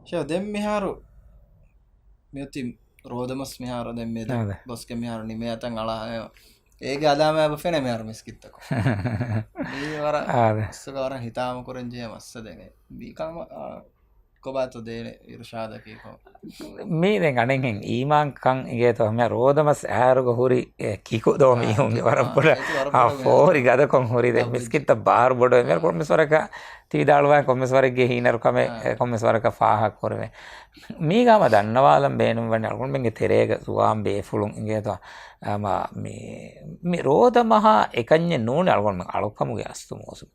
شو دم مهارو ميوتي رودمس مهارو دم ميدا بوسك مهارو نيمياتن على ඒක අදාම අප ෆෙන මෙහර මිස්කිත්තක වර ස්කාර හිතාම කරංජය මස්ස දෙන බීකම කොබාතු දේන ඉර්ෂාදකීකෝ මේ දැන් අනෙන් ඊමාංකං ඉගේතොම රෝදමස් ඇරුග හුරි කිකු දෝමි හුන්ගේ වරපොඩ ෆෝරි ගදකොන් හුරි දැන් මිස්කිත්ත බාර් බොඩ මෙර කොම්මස්වරක තීදාළුවා කොම්මස්වරගේ හීනරු කම කොම්මස්වරක ෆාහක් කරවේ මීගම දන්නවාලම් බේනුම් වන්නේ අල්කොන් මෙන්ගේ තෙරේග සුවාම් බේෆුලුන් ඉගේතෝ මේ රෝධ මහා එකන්නේ නෝනේ අල්කොන් අලුකමුගේ අස්තු මොසු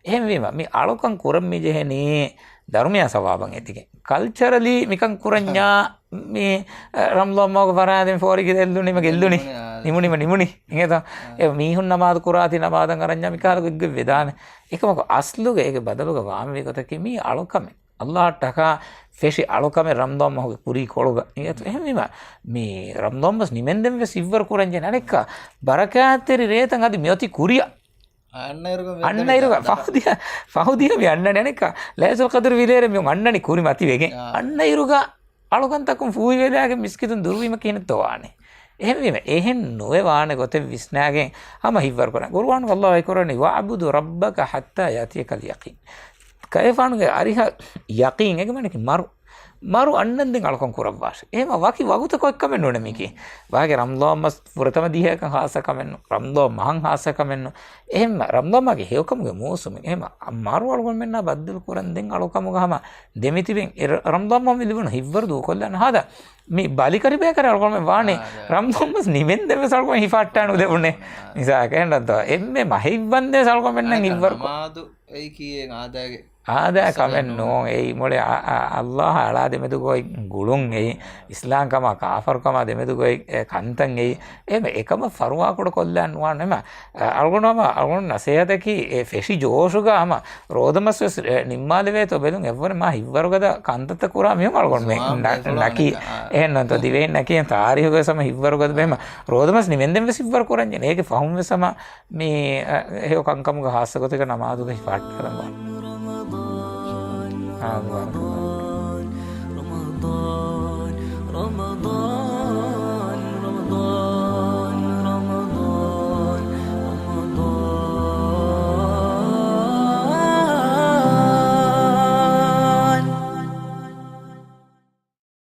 එහෙම වීම මේ අලුකම් කුරම්මි ජෙහෙනේ ධර්මය සවාබන් ඇතිකේ කල්චරලි මිකන් කුරඤ්ඤා මේ රම්ලොම්මෝග පරාදෙන් ෆෝරිගේ දෙල්ලුනේ මගෙල්ලුනේ නිමුනි ඉංගේත ඒ මීහුන් නමාද කුරාති නමාදන් අරඤ්ඤා මිකාලක ඉග්ග වේදාන එකමක අස්ලුගේ ඒක බදලුග වාම වේකත කිමි අලුකම අල්ලාහ් ටකා ෆෙෂි අලුකම රම්ලොම්මෝග කුරි කොළග ඉංගේත එහෙම මේ රම්ලොම්මස් නිමෙන්දෙන් වෙ සිවර් කුරඤ්ඤා නනෙක්ක බරකාතරි රේතන් අදි මියති කුරියා අන්නයිරුග පහුදිය අන්න නැනක ලෑසල් කදර විලේර මෙ අන්නනි කුරි මති වේගෙන් අන්නයිරුග අලුකන්තකුම් ෆූයි වේලාගේ මිස්කිතුන් දුර්වීම කියන තෝවානේ එහෙම වීම එහෙන් නොවේ වානේ ගොතේ විස්නාගෙන් හම හිවර් කරන ගුරුවන් වල්ලාහ් කරන්නේ වඅබුදු රබ්බක හත්තා යතියකල් යකීන් කයෆානුගේ අරිහ යකීන් එක මනේ මරු අන්නන් දෙන් අලකොන් කුරක් වාශ එහෙම වකි වගුත කොක් කමෙන්න ඕනේ මේකේ වාගේ රම්ලෝමස් පුරතම දිහක හාස කමෙන්න රම්ලෝ මහන් හාස කමෙන්න එහෙම රම්ලෝමගේ හේකමුගේ මෝසුම එහෙම මරු අලකොන් මෙන්න බද්දල් කුරන් දෙන් අලකමුගහම දෙමිතිවෙන් රම්ලෝම මිලිවන හිවර දු කොල්ලන හදා මේ බලිකරිබය කර අලකොන් වානේ රම්ලෝමස් නිවෙන් දෙව සල්කොන් හිෆට්ටානු දෙන්නේ නිසා කැන්නත් එම්මේ මහිවන්දේ සල්කොන් මෙන්න හිවර මාදු ඒ කීයෙන් ආදාගේ ආදා කමෙන් නෝ ඒ මොලේ අල්ලාහ් අලා දෙමෙදුගොයි ගුළුන් ඒ ඉස්ලාම් කම කාෆර් කම දෙමෙදුගොයි කන්තන් ඒ එමෙ එකම ෆරුවා කොට කොල්ලන් වා නෙම අල්ගොනම නසයතකි ඒ ෆෙෂි ජෝෂුගාම රෝදමස් නිම්මාලවේ තෝ බෙලුන් එවර මා හිවරගද කන්තත කුරා මෙම අල්ගොන් මේ නකි එහෙන්න තෝ දිවේ නකි තාරිහුග සම හිවරගද බෙම රෝදමස් නිවෙන්දෙන් වෙසිවර කරන්නේ ඒකේ ෆහුම් වෙසම මේ හේව කංකමුග හාසගතක නමාදුගේ පාට් කරනවා.